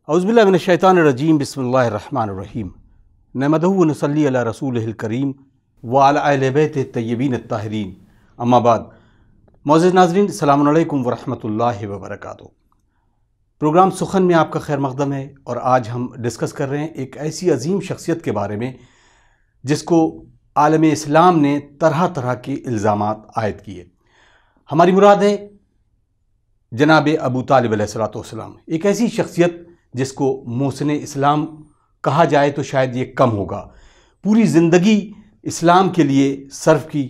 اعوذ باللہ من الشیطان الرجیم بسم اللہ الرحمن الرحیم نحمدہ و نصلی علی رسولہ الکریم وعلی اہل بیتہ الطیبین الطاہرین اما بعد۔ معزز ناظرین، السلام علیکم ورحمۃ اللہ وبرکاتہ۔ پروگرام سخن میں آپ کا خیر مقدم ہے، اور آج ہم ڈسکس کر رہے ہیں ایک ایسی عظیم شخصیت کے بارے میں جس کو عالم اسلام نے طرح طرح کے الزامات عائد کیے۔ ہماری مراد ہے جناب ابو طالب علیہ السلام، ایک ایسی شخصیت جس کو محسن اسلام کہا جائے تو شاید یہ کم ہوگا۔ پوری زندگی اسلام کے لیے صرف کی،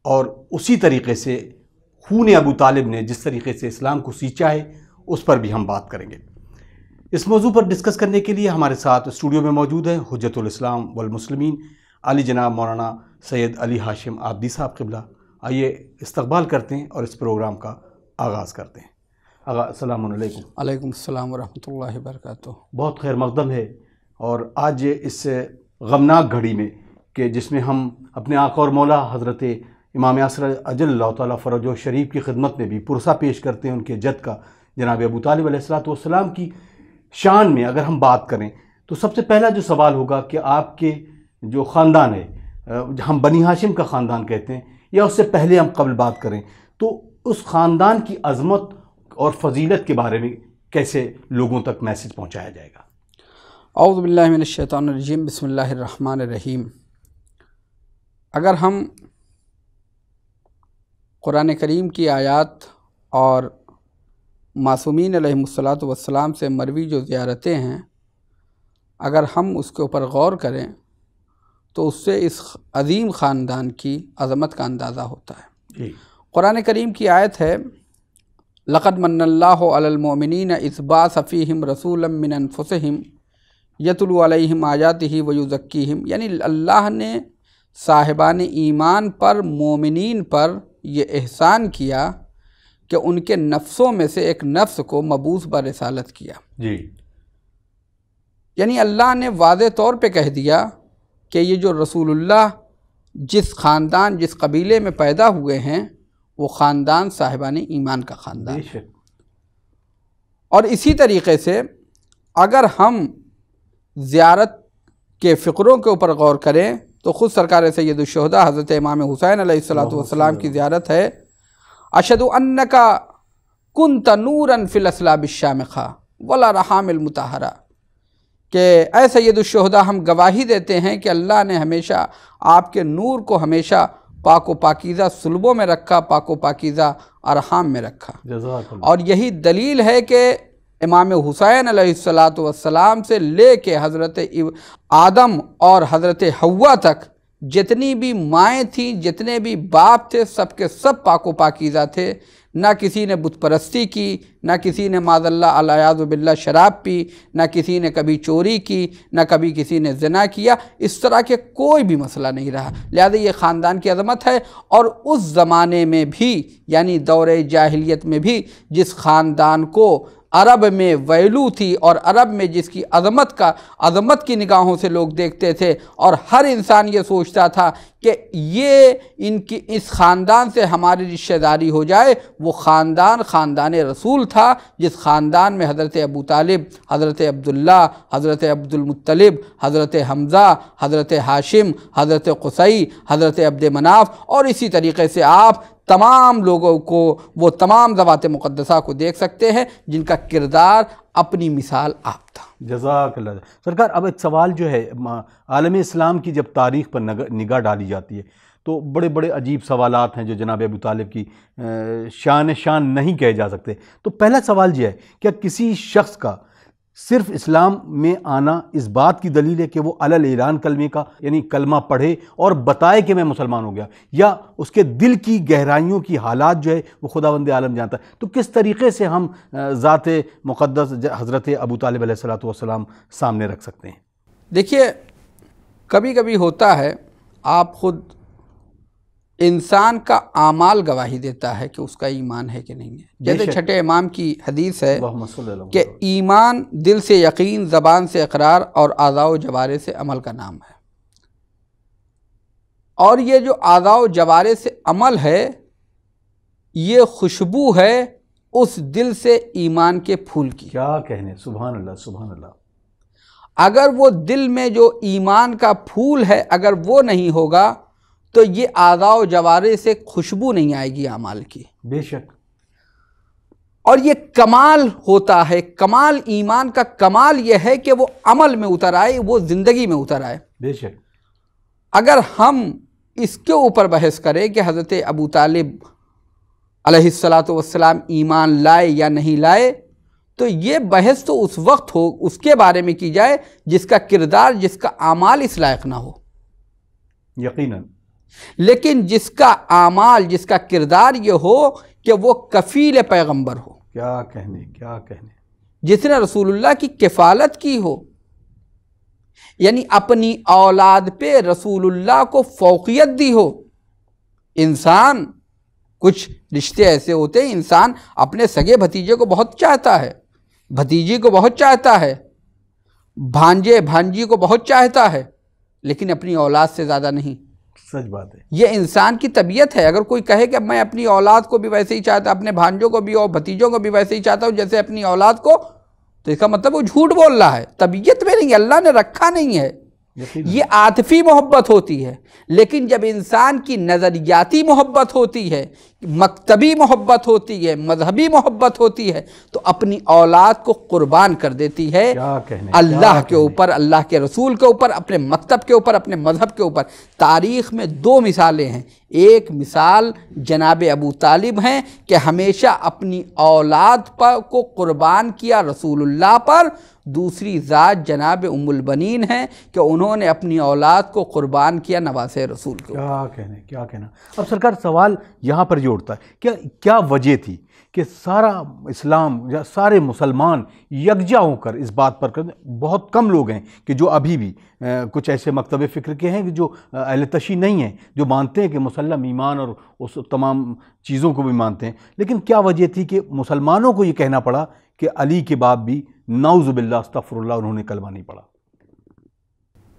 اور اسی طریقے سے خون ابو طالب نے جس طریقے سے اسلام کو سینچا ہے اس پر بھی ہم بات کریں گے۔ اس موضوع پر ڈسکس کرنے کے لیے ہمارے ساتھ اسٹوڈیو میں موجود ہیں حجت الاسلام والمسلمین علی جناب مولانا سید علی ہاشم عابدی صاحب قبلہ۔ آئیے استقبال کرتے ہیں اور اس پروگرام کا آغاز کرتے ہیں۔ آغا السلام علیکم۔ علیکم السلام ورحمۃ اللہ وبرکاتہ۔ بہت خیر مقدم ہے، اور آج اس غمناک گھڑی میں کہ جس میں ہم اپنے آقا اور مولا حضرت امام یاسر اجل اللہ تعالیٰ فرجہ شریف کی خدمت میں بھی پرسہ پیش کرتے ہیں ان کے جد کا جناب ابو طالب علیہ السلام کی شان میں اگر ہم بات کریں تو سب سے پہلا جو سوال ہوگا کہ آپ کے جو خاندان ہے، ہم بنی ہاشم کا خاندان کہتے ہیں، یا اس سے پہلے ہم قبل بات کریں تو اس خاندان کی عظمت اور فضیلت کے بارے میں کیسے لوگوں تک میسج پہنچایا جائے گا؟ اعوذ باللہ من الشیطان الرجیم بسم اللہ الرحمن الرحیم۔ اگر ہم قرآن کریم کی آیات اور معصومین علیہم الصلاۃ والسلام سے مروی جو زیارتیں ہیں، اگر ہم اس کے اوپر غور کریں تو اس سے اس عظیم خاندان کی عظمت کا اندازہ ہوتا ہے۔ قرآن کریم کی آیت ہے لقد من اللہ علی المؤمنین اذ بعث فیہم رسولا من انفسہم یتلو علیہم آیاتہ ویزکیہم، یعنی اللہ نے صاحبان ایمان پر، مومنین پر یہ احسان کیا کہ ان کے نفسوں میں سے ایک نفس کو مبعوث برسالت کیا۔ یعنی اللہ نے واضح طور پہ کہہ دیا کہ یہ جو رسول اللہ جس خاندان، جس قبیلے میں پیدا ہوئے ہیں، وہ خاندان صاحبان ایمان کا خاندان ہے۔ اور اسی طریقے سے اگر ہم زیارت کے فقروں کے اوپر غور کریں تو خود سرکار سید الشہداء حضرت امام حسین علیہ السلام کی زیارت ہے اشہد انک کنت نورا فی الاصلاب الشامخہ والارحام المطہرہ، کہ اے سید الشہداء ہم گواہی دیتے ہیں کہ اللہ نے ہمیشہ آپ کے نور کو ہمیشہ پاک و پاکیزہ صلبوں میں رکھا، پاک و پاکیزہ ارحام میں رکھا۔ اور یہی دلیل ہے کہ امام حسین علیہ السلام سے لے کے حضرت آدم اور حضرت حوا تک جتنی بھی مائیں تھیں، جتنے بھی باپ تھے، سب کے سب پاک و پاکیزہ تھے۔ نہ کسی نے بت پرستی کی، نہ کسی نے معاذ اللہ الیاذ باللہ شراب پی، نہ کسی نے کبھی چوری کی، نہ کبھی کسی نے زنا کیا، اس طرح کے کوئی بھی مسئلہ نہیں رہا۔ لہذا یہ خاندان کی عظمت ہے۔ اور اس زمانے میں بھی، یعنی دور جاہلیت میں بھی، جس خاندان کو عرب میں ویلو تھی اور عرب میں جس کی عظمت کی نگاہوں سے لوگ دیکھتے تھے، اور ہر انسان یہ سوچتا تھا کہ یہ اس خاندان سے ہماری رشتہ داری ہو جائے، وہ خاندان رسول تھا، جس خاندان میں حضرت ابو طالب، حضرت عبداللہ، حضرت عبد المطلب، حضرت حمزہ، حضرت ہاشم، حضرت قصی، حضرت عبد مناف، اور اسی طریقے سے آپ تمام لوگوں کو، وہ تمام ذوات مقدسہ کو دیکھ سکتے ہیں جن کا کردار اپنی مثال آپ تھا۔ جزاک اللہ۔ سرکار، اب ایک سوال جو ہے، عالم اسلام کی جب تاریخ پر نگاہ ڈالی جاتی ہے تو بڑے بڑے عجیب سوالات ہیں جو جناب ابو طالب کی شان نہیں کہے جا سکتے۔ تو پہلا سوال یہ ہے، کیا کسی شخص کا صرف اسلام میں آنا اس بات کی دلیل ہے کہ وہ علی اعلان کلمے کا، یعنی کلمہ پڑھے اور بتائے کہ میں مسلمان ہو گیا، یا اس کے دل کی گہرائیوں کی حالات جو ہے وہ خداوند عالم جانتا ہے؟ تو کس طریقے سے ہم ذات مقدس حضرت ابو طالب علیہ السلام سامنے رکھ سکتے ہیں؟ دیکھیے، کبھی کبھی ہوتا ہے، آپ خود انسان کا اعمال گواہی دیتا ہے کہ اس کا ایمان ہے کہ نہیں ہے۔ جیسے چھٹے امام کی حدیث ہے کہ ایمان دل سے یقین، زبان سے اقرار اور اعضاء و جوارح سے عمل کا نام ہے۔ اور یہ جو اعضاء و جوارح سے عمل ہے، یہ خوشبو ہے اس دل سے ایمان کے پھول کی۔ کیا کہنے، سبحان اللہ سبحان اللہ۔ اگر وہ دل میں جو ایمان کا پھول ہے اگر وہ نہیں ہوگا تو یہ اعضاء و جوارح سے خوشبو نہیں آئے گی اعمال کی۔ بے شک۔ اور یہ کمال ہوتا ہے، کمال ایمان کا کمال یہ ہے کہ وہ عمل میں اتر آئے، وہ زندگی میں اتر آئے۔ بے شک۔ اگر ہم اس کے اوپر بحث کریں کہ حضرت ابو طالب علیہ السلام ایمان لائے یا نہیں لائے، تو یہ بحث تو اس وقت ہو، اس کے بارے میں کی جائے جس کا کردار، جس کا اعمال اس لائق نہ ہو۔ یقیناً۔ لیکن جس کا اعمال، جس کا کردار یہ ہو کہ وہ کفیل پیغمبر ہو، کیا کہنے کیا کہنے، جس نے رسول اللہ کی کفالت کی ہو، یعنی اپنی اولاد پہ رسول اللہ کو فوقیت دی ہو۔ انسان، کچھ رشتے ایسے ہوتے ہیں انسان اپنے سگے بھتیجے کو بہت چاہتا ہے، بھتیجی کو بہت چاہتا ہے، بھانجے بھانجی کو بہت چاہتا ہے، لیکن اپنی اولاد سے زیادہ نہیں۔ سچ بات ہے۔ یہ انسان کی طبیعت ہے۔ اگر کوئی کہے کہ میں اپنی اولاد کو بھی ویسے ہی چاہتا، اپنے بھانجوں کو بھی اور بھتیجوں کو بھی ویسے ہی چاہتا ہوں جیسے اپنی اولاد کو، تو اس کا مطلب وہ جھوٹ بول رہا ہے، طبیعت میں نہیں، اللہ نے رکھا نہیں ہے۔ یہ عاطفی محبت ہوتی ہے۔ لیکن جب انسان کی نظریاتی محبت ہوتی ہے، مکتبی محبت ہوتی ہے، مذہبی محبت ہوتی ہے، تو اپنی اولاد کو قربان کر دیتی ہے اللہ کے اوپر، اللہ کے رسول کے اوپر، اپنے مکتب کے اوپر، اپنے مذہب کے اوپر۔ تاریخ میں دو مثالیں ہیں۔ ایک مثال جناب ابو طالب ہیں کہ ہمیشہ اپنی اولاد پر کو قربان کیا رسول اللہ پر۔ دوسری ذات جناب ام البنین ہیں کہ انہوں نے اپنی اولاد کو قربان کیا نواز رسول کو۔ کیا کہنے کیا کہنا۔ اب سرکار سوال یہاں پر جو اٹھتا ہے، کیا وجہ تھی کہ سارا اسلام یا سارے مسلمان یکجا ہو کر اس بات پر کرتے؟ بہت کم لوگ ہیں کہ جو ابھی بھی کچھ ایسے مکتب فکر کے ہیں کہ جو اہل تشیع نہیں ہیں، جو مانتے ہیں کہ مسلم ایمان اور اس تمام چیزوں کو بھی مانتے ہیں، لیکن کیا وجہ تھی کہ مسلمانوں کو یہ کہنا پڑا کہ علی کے باپ بھی نعوذ باللہ استغفر اللہ انہوں نے کلمہ نہیں پڑھا؟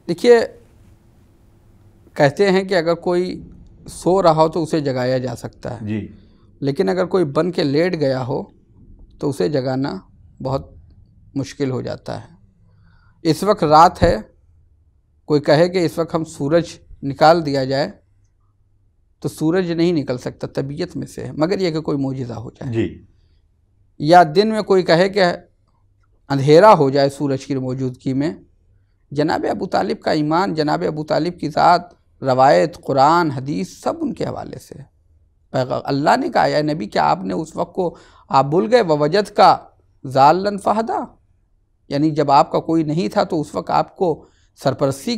دیکھیے، کہتے ہیں کہ اگر کوئی سو رہا ہو تو اسے جگایا جا سکتا ہے، جی، لیکن اگر کوئی بن کے لیٹ گیا ہو تو اسے جگانا بہت مشکل ہو جاتا ہے۔ اس وقت رات ہے، کوئی کہے کہ اس وقت ہم سورج نکال دیا جائے تو سورج نہیں نکل سکتا، طبیعت میں سے ہے، مگر یہ کہ کوئی معجزہ ہو جائے۔ جی۔ یا دن میں کوئی کہے کہ اندھیرا ہو جائے سورج کی موجودگی میں۔ جناب ابو طالب کا ایمان، جناب ابو طالب کی ذات، روایت، قرآن، حدیث سب ان کے حوالے سے ہے۔ اللہ نے کہا، یا نبی کیا آپ نے اس وقت کو آپ بھول گئے؟ ووجد کا ذالن فہدا، یعنی جب آپ کا کوئی نہیں تھا تو اس وقت آپ کو سرپرستی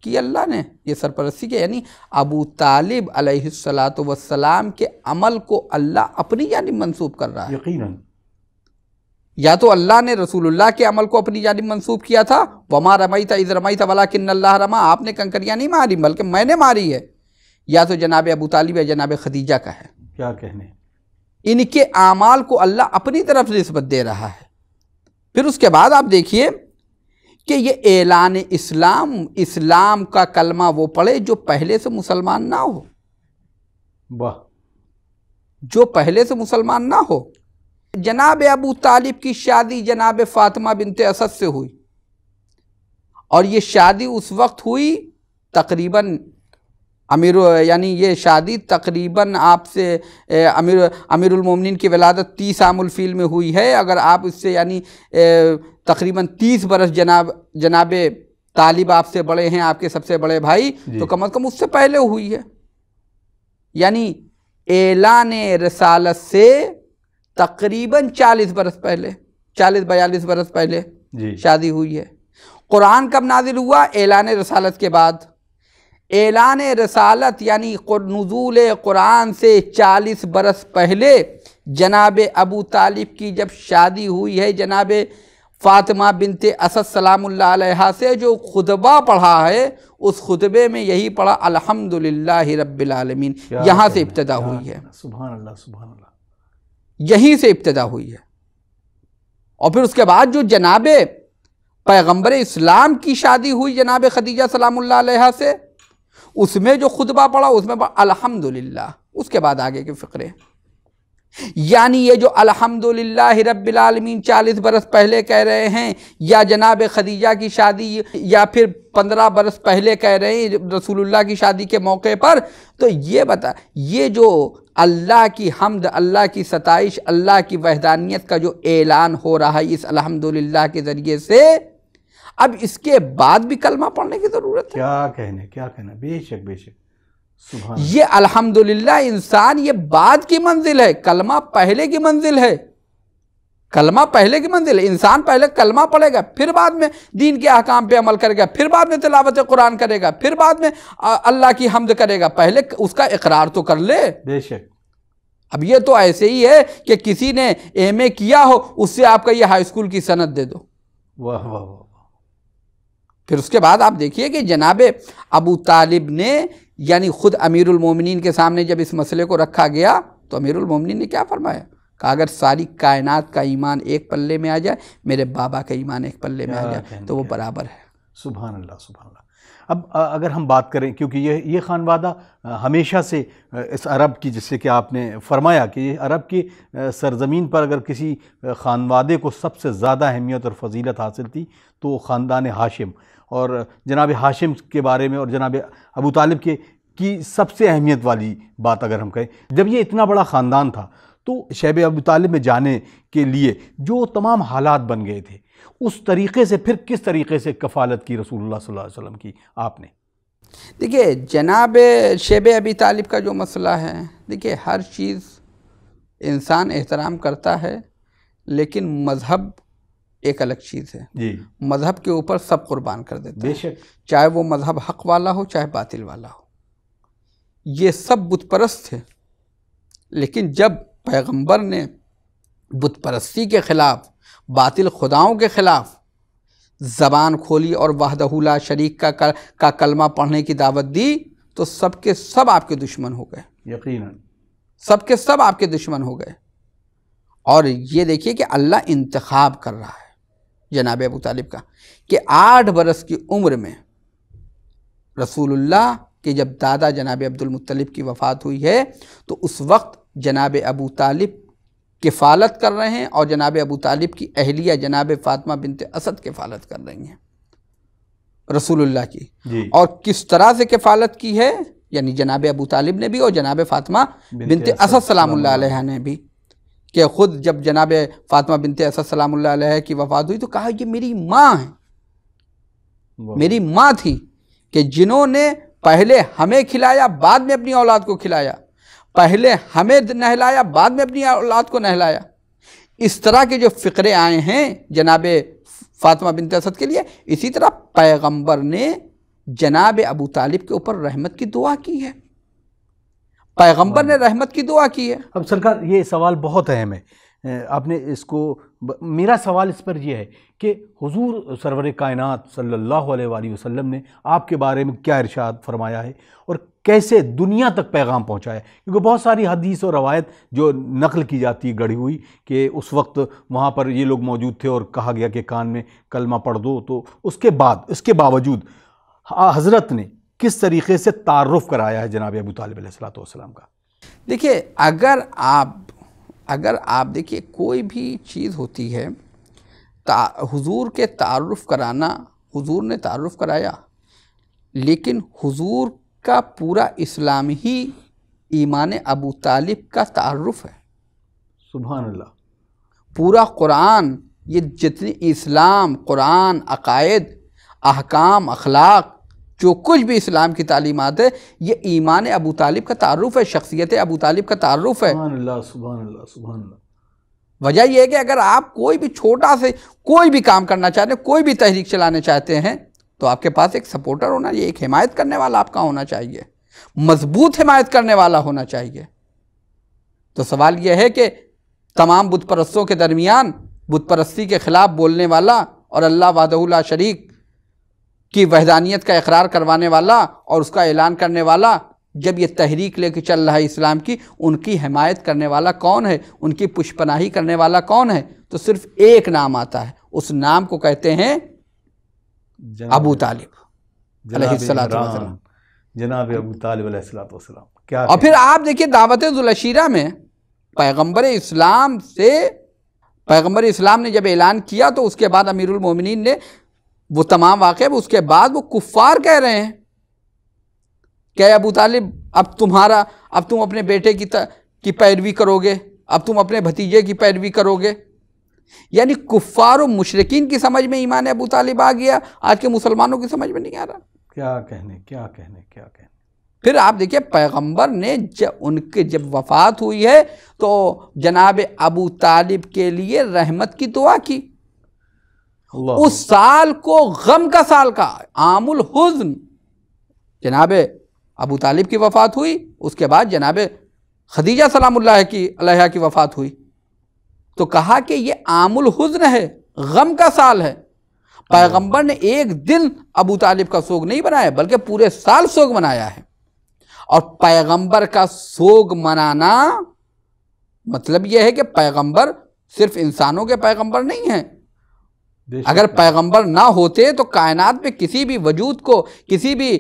کی اللہ نے۔ یہ سرپرستی کی یعنی ابو طالب علیہ السلام کے عمل کو اللہ اپنی جانب منسوب کر رہا ہے۔ یقیناً۔ یا تو اللہ نے رسول اللہ کے عمل کو اپنی جانب منسوب کیا تھا، وما رمیت اذ رمیت ولکن اللہ رمی، آپ نے کنکریاں نہیں ماری بلکہ میں نے ماری ہے۔ یا تو جناب ابو طالب یا جناب خدیجہ کا ہے۔ کیا کہنے۔ ان کے اعمال کو اللہ اپنی طرف نسبت دے رہا ہے۔ پھر اس کے بعد آپ دیکھیے کہ یہ اعلان اسلام کا کلمہ وہ پڑھے جو پہلے سے مسلمان نہ ہو، واہ، جو پہلے سے مسلمان نہ ہو۔ جناب ابو طالب کی شادی جناب فاطمہ بنت اسد سے ہوئی، اور یہ شادی اس وقت ہوئی تقریباً یعنی یہ شادی تقریباً آپ سے امیر المومنین کی ولادت 30 عام الفیل میں ہوئی ہے۔ اگر آپ اس سے یعنی تقریباً 30 برس جناب طالب آپ سے بڑے ہیں، آپ کے سب سے بڑے بھائی، تو کم از کم اس سے پہلے ہوئی ہے۔ یعنی اعلان رسالت سے تقریباً 40 برس پہلے، 40-42 برس پہلے شادی ہوئی ہے۔ قرآن کب نازل ہوا؟ اعلان رسالت کے بعد۔ اعلان رسالت یعنی نزول قرآن سے 40 برس پہلے جناب ابو طالب کی جب شادی ہوئی ہے، جناب فاطمہ بنت اسد سلام اللہ علیہا سے جو خطبہ پڑھا ہے، اس خطبے میں یہی پڑھا الحمدللہ رب العالمین، یہاں سے ابتدا ہوئی ہے۔ سبحان اللہ سبحان اللہ، یہیں سے ابتدا ہوئی ہے۔ اور پھر اس کے بعد جو جناب پیغمبر اسلام کی شادی ہوئی جناب خدیجہ سلام اللہ علیہا سے، اس میں جو خطبہ پڑھا اس میں الحمدللہ، اس کے بعد آگے کے فقرے۔ یعنی یہ جو الحمدللہ رب العالمین 40 برس پہلے کہہ رہے ہیں، یا جناب خدیجہ کی شادی، یا پھر 15 برس پہلے کہہ رہے ہیں رسول اللہ کی شادی کے موقع پر، تو یہ بتا، یہ جو اللہ کی حمد، اللہ کی ستائش، اللہ کی وحدانیت کا جو اعلان ہو رہا ہے اس الحمدللہ کے ذریعے سے، اب اس کے بعد بھی کلمہ پڑھنے کی ضرورت ہے؟ کیا کہنا، بے شک بے شک، سبحان یہ الحمدللہ انسان یہ بعد کی منزل ہے، کلمہ پہلے کی منزل ہے، کلمہ پہلے کی منزل ہے۔ انسان پہلے کلمہ پڑھے گا، پھر بعد میں دین کے احکام پہ عمل کرے گا، پھر بعد میں تلاوت قرآن کرے گا، پھر بعد میں اللہ کی حمد کرے گا، پہلے اس کا اقرار تو کر لے۔ بے شک۔ اب یہ تو ایسے ہی ہے کہ کسی نے ایم اے کیا ہو، اس سے آپ کا یہ ہائی اسکول کی سند دے دو، واہ واہ واہ۔ پھر اس کے بعد آپ دیکھیے کہ جناب ابو طالب نے، یعنی خود امیر المومنین کے سامنے جب اس مسئلے کو رکھا گیا تو امیر المومنین نے کیا فرمایا؟ کہ اگر ساری کائنات کا ایمان ایک پلے میں آ جائے، میرے بابا کا ایمان ایک پلے میں آ جائے تو وہ برابر ہے۔ سبحان اللہ سبحان اللہ۔ اب اگر ہم بات کریں، کیونکہ یہ خانوادہ ہمیشہ سے اس عرب کی، جس سے کہ آپ نے فرمایا کہ یہ عرب کی سرزمین پر اگر کسی خانوادے کو سب سے زیادہ اہمیت اور فضیلت حاصل تھی تو وہ خاندان ہاشم، اور جناب ہاشم کے بارے میں اور جناب ابو طالب کی سب سے اہمیت والی بات اگر ہم کہیں، جب یہ اتنا بڑا خاندان تھا تو شیب ابو طالب میں جانے کے لیے جو تمام حالات بن گئے تھے، اس طریقے سے پھر کس طریقے سے کفالت کی رسول اللہ صلی اللہ علیہ وسلم کی آپ نے؟ دیکھیے جناب شیب ابی طالب کا جو مسئلہ ہے، دیکھیے ہر چیز انسان احترام کرتا ہے، لیکن مذہب ایک الگ چیز ہے۔ جی، مذہب کے اوپر سب قربان کر دیتے بے ہیں، شک، چاہے وہ مذہب حق والا ہو چاہے باطل والا ہو۔ یہ سب بت پرست تھے، لیکن جب پیغمبر نے بت پرستی کے خلاف، باطل خداؤں کے خلاف زبان کھولی اور وحدہ لا شریک کا کلمہ پڑھنے کی دعوت دی تو سب کے سب آپ کے دشمن ہو گئے، یقیناً سب کے سب آپ کے دشمن ہو گئے۔ اور یہ دیکھیے کہ اللہ انتخاب کر رہا ہے جناب ابو طالب کا، کہ 8 برس کی عمر میں رسول اللہ کے جب دادا جناب عبد المطلب کی وفات ہوئی ہے تو اس وقت جناب ابو طالب کفالت کر رہے ہیں، اور جناب ابو طالب کی اہلیہ جناب فاطمہ بنت اسد کفالت کر رہی ہیں رسول اللہ کی۔ جی، اور کس طرح سے کفالت کی ہے، یعنی جناب ابو طالب نے بھی اور جناب فاطمہ بنت اسد سلام اللہ علیہ نے بھی، کہ خود جب جناب فاطمہ بنت اسد سلام اللہ علیہ کی وفات ہوئی تو کہا یہ میری ماں ہے، میری ماں تھی کہ جنہوں نے پہلے ہمیں کھلایا بعد میں اپنی اولاد کو کھلایا، پہلے ہمیں نہلایا بعد میں اپنی اولاد کو نہلایا۔ اس طرح کے جو فقرے آئے ہیں جناب فاطمہ بنت اسد کے لیے، اسی طرح پیغمبر نے جناب ابو طالب کے اوپر رحمت کی دعا کی ہے، پیغمبر نے رحمت کی دعا کی ہے۔ اب سرکار یہ سوال بہت اہم ہے، آپ نے اس کو، میرا سوال اس پر یہ ہے کہ حضور سرور کائنات صلی اللہ علیہ وآلہ وسلم نے آپ کے بارے میں کیا ارشاد فرمایا ہے اور کیسے دنیا تک پیغام پہنچایا؟ کیونکہ بہت ساری حدیث اور روایت جو نقل کی جاتی ہے گڑھی ہوئی کہ اس وقت وہاں پر یہ لوگ موجود تھے اور کہا گیا کہ کان میں کلمہ پڑھ دو، تو اس کے باوجود حضرت نے کس طریقے سے تعارف کرایا ہے جناب ابو طالب علیہ السلام کا؟ دیکھیے اگر آپ دیکھیے کوئی بھی چیز ہوتی ہے، حضور کے تعارف کرانا، حضور نے تعارف کرایا، لیکن حضور کا پورا اسلام ہی ایمان ابو طالب کا تعارف ہے۔ سبحان اللہ۔ پورا قرآن، یہ جتنی اسلام، قرآن، عقائد، احکام، اخلاق، جو کچھ بھی اسلام کی تعلیمات ہے، یہ ایمان ابو طالب کا تعارف ہے، شخصیت ابو طالب کا تعارف ہے۔ سبحان اللہ سبحان اللہ سبحان اللہ۔ وجہ یہ ہے کہ اگر آپ کوئی بھی چھوٹا سے کوئی بھی کام کرنا چاہتے ہیں، کوئی بھی تحریک چلانے چاہتے ہیں، تو آپ کے پاس ایک سپورٹر ہونا چاہیے، ایک حمایت کرنے والا آپ کا ہونا چاہیے، مضبوط حمایت کرنے والا ہونا چاہیے۔ تو سوال یہ ہے کہ تمام بت پرستوں کے درمیان بت پرستی کے خلاف بولنے والا اور اللہ وحدہ لا شریک کی وحدانیت کا اقرار کروانے والا اور اس کا اعلان کرنے والا جب یہ تحریک لے کے چل رہا ہے اسلام کی، ان کی حمایت کرنے والا کون ہے، ان کی پشپناہی کرنے والا کون ہے؟ تو صرف ایک نام آتا ہے، اس نام کو کہتے ہیں ابو طالب علیہ السلام، جناب ابو طالب علیہ السلام۔ اور پھر آپ دیکھیے دعوت ذوالعشیرہ میں پیغمبر اسلام نے جب اعلان کیا تو اس کے بعد امیر المومنین نے وہ تمام واقعے، اس کے بعد وہ کفار کہہ رہے ہیں کہ ابو طالب اب تم اپنے بیٹے کی پیروی کرو گے، اب تم اپنے بھتیجے کی پیروی کرو گے. یعنی کفار و مشرکین کی سمجھ میں ایمان ابو طالب آ گیا، آج کے مسلمانوں کی سمجھ میں نہیں آ رہا. کیا کہنے. پھر آپ دیکھیں پیغمبر نے جب وفات ہوئی ہے تو جناب ابو طالب کے لیے رحمت کی دعا کی. اس سال کو غم کا سال کا عام الحزن، جناب ابو طالب کی وفات ہوئی، اس کے بعد جناب خدیجہ سلام اللہ علیہا کی وفات ہوئی، تو کہا کہ یہ عام الحزن ہے، غم کا سال ہے. پیغمبر نے ایک دن ابو طالب کا سوگ نہیں بنایا بلکہ پورے سال سوگ منایا ہے. اور پیغمبر کا سوگ منانا مطلب یہ ہے کہ پیغمبر صرف انسانوں کے پیغمبر نہیں ہیں. اگر پیغمبر نہ ہوتے تو کائنات میں کسی بھی وجود کو، کسی بھی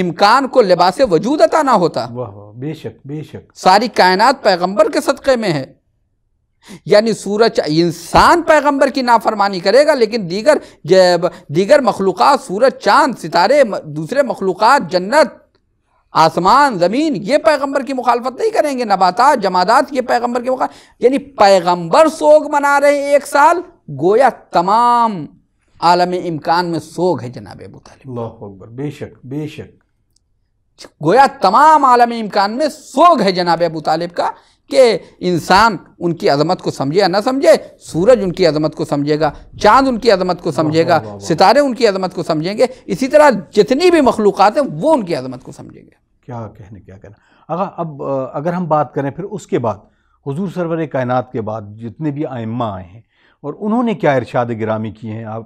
امکان کو لباس وجود عطا نہ ہوتا. بے شک. ساری ساری کائنات پیغمبر کے صدقے میں ہے. یعنی سورج، انسان پیغمبر کی نافرمانی کرے گا لیکن دیگر مخلوقات، سورج، چاند، ستارے، دوسرے مخلوقات، جنت، آسمان، زمین، یہ پیغمبر کی مخالفت نہیں کریں گے. نباتات، جمادات، یہ پیغمبر کی مخالفت. یعنی پیغمبر سوگ منا رہے ہیں ایک سال، گویا تمام عالم امکان میں سوگ ہے جناب ابو طالب. اللہ اکبر. بے شک. گویا تمام عالم امکان میں سوگ ہے جناب ابو طالب کا کہ انسان ان کی عظمت کو سمجھے یا نہ سمجھے. سورج ان کی عظمت کو سمجھے گا، چاند ان کی عظمت کو سمجھے گا، ستارے ان کی عظمت کو سمجھیں گے، اسی طرح جتنی بھی مخلوقات ہیں وہ ان کی عظمت کو سمجھیں گے. کیا کہنا. اب اگر ہم بات کریں پھر اس کے بعد حضور سرور کائنات کے بعد جتنے بھی ائمہ آئے ہیں اور انہوں نے کیا ارشاد گرامی کیے ہیں آپ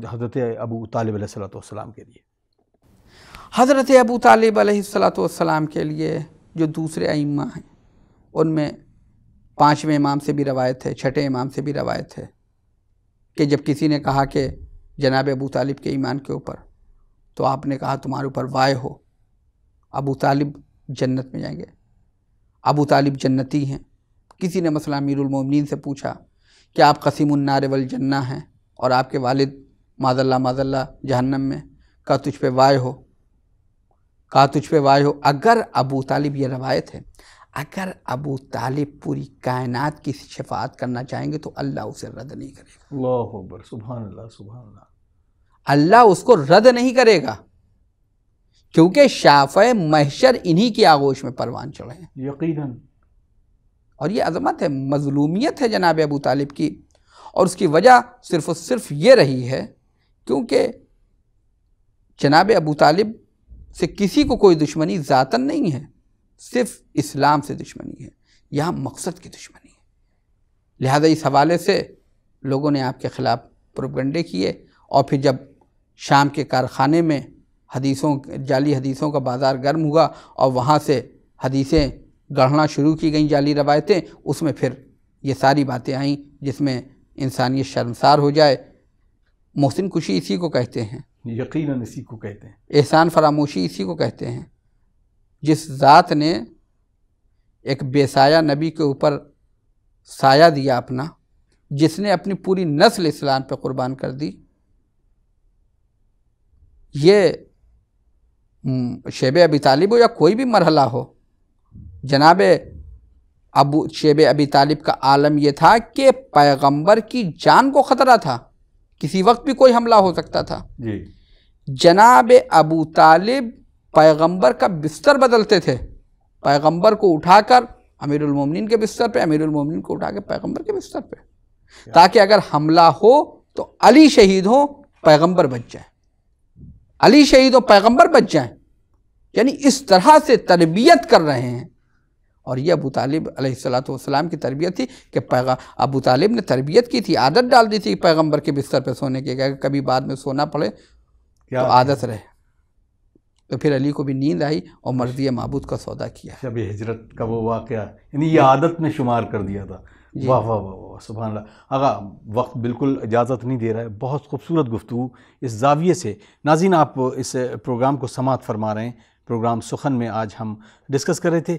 حضرت ابو طالب علیہ السلام کے لیے. حضرت ابو طالب علیہ السلام کے لیے جو دوسرے ائمہ ہیں ان میں 5ویں امام سے بھی روایت ہے، 6ٹھے امام سے بھی روایت ہے کہ جب کسی نے کہا کہ جناب ابو طالب کے ایمان کے اوپر، تو آپ نے کہا تمہارے اوپر وائے ہو، ابو طالب جنت میں جائیں گے، ابو طالب جنتی ہیں. کسی نے مثلا امیر المومنین سے پوچھا کہ آپ قسیم النار والجنہ ہیں اور آپ کے والد معاذ اللہ جہنم میں، کہا تجھ پہ وائے ہو. اگر ابو طالب، یہ روایت ہے، اگر ابو طالب پوری کائنات کی شفاعت کرنا چاہیں گے تو اللہ اسے رد نہیں کرے گا. اللہ اکبر. سبحان اللہ. اللہ اس کو رد نہیں کرے گا کیونکہ شافع محشر انہی کی آغوش میں پروان چڑھے ہیں. یقیناً. اور یہ عظمت ہے، مظلومیت ہے جناب ابو طالب کی. اور اس کی وجہ صرف یہ رہی ہے کیونکہ جناب ابو طالب سے کسی کو کوئی دشمنی ذاتاً نہیں ہے، صرف اسلام سے دشمنی ہے، یہاں مقصد کی دشمنی ہے. لہذا اس حوالے سے لوگوں نے آپ کے خلاف پروپیگنڈے کیے. اور پھر جب شام کے کارخانے میں جعلی حدیثوں کا بازار گرم ہوا اور وہاں سے حدیثیں گڑھنا شروع کی گئیں، جعلی روایتیں، اس میں پھر یہ ساری باتیں آئیں جس میں انسانیت شرمسار ہو جائے. محسن کشی اسی کو کہتے ہیں، یقیناً اسی کو کہتے ہیں. احسان فراموشی اسی کو کہتے ہیں. جس ذات نے ایک بے سایہ نبی کے اوپر سایہ دیا اپنا، جس نے اپنی پوری نسل اسلام پہ قربان کر دی، یہ شیب ابی طالب ہو یا کوئی بھی مرحلہ ہو، جناب شیب ابی طالب کا عالم یہ تھا کہ پیغمبر کی جان کو خطرہ تھا، کسی وقت بھی کوئی حملہ ہو سکتا تھا. جی. جناب ابو طالب پیغمبر کا بستر بدلتے تھے، پیغمبر کو اٹھا کر امیر المومنین کے بستر پہ، امیر المومنین کو اٹھا کے پیغمبر کے بستر پہ، تاکہ اگر حملہ ہو تو علی شہید ہو، پیغمبر بچ جائیں، علی شہید ہو، پیغمبر بچ جائیں. یعنی اس طرح سے تربیت کر رہے ہیں. اور یہ ابو طالب علیہ السلام کی تربیت تھی کہ ابو طالب نے تربیت کی تھی، عادت ڈال دی تھی پیغمبر کے بستر پہ سونے کی، کہ کبھی بعد میں سونا پڑے تو عادت رہے. تو پھر علی کو بھی نیند آئی اور مرضی معبود کا سودا کیا. شب ہجرت کا وہ واقعہ، یعنی یہ عادت میں شمار کر دیا تھا. واہ واہ واہ، سبحان اللہ. آقا وقت بالکل اجازت نہیں دے رہا ہے، بہت خوبصورت گفتگو اس زاویے سے. ناظرین، آپ اس پروگرام کو سماعت فرما رہے ہیں. پروگرام سخن میں آج ہم ڈسکس کر رہے تھے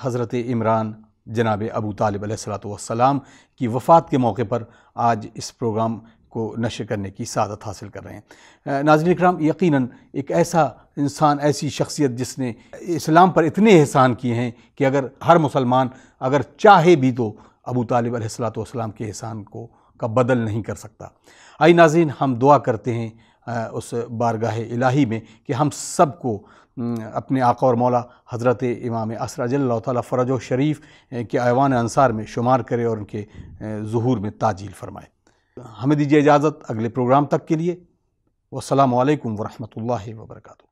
حضرت عمران جناب ابو طالب علیہ الصلوۃ والسلام کی وفات کے موقع پر آج اس پروگرام کو نشر کرنے کی سعادت حاصل کر رہے ہیں۔ ناظرین اکرام، یقیناً ایک ایسا انسان، ایسی شخصیت جس نے اسلام پر اتنے احسان کیے ہیں کہ اگر ہر مسلمان اگر چاہے بھی تو ابو طالب علیہ الصلوۃ والسلام کے احسان کا بدل نہیں کر سکتا۔ آئیے ناظرین، ہم دعا کرتے ہیں اس بارگاہ الہی میں کہ ہم سب کو اپنے آقا اور مولا حضرت امام اسرا جل اللہ تعالیٰ فرج و شریف کے ایوان انصار میں شمار کرے اور ان کے ظہور میں تعجیل فرمائے۔ ہمیں دیجیے اجازت اگلے پروگرام تک کے لیے۔ والسلام علیکم ورحمۃ اللہ وبرکاتہ۔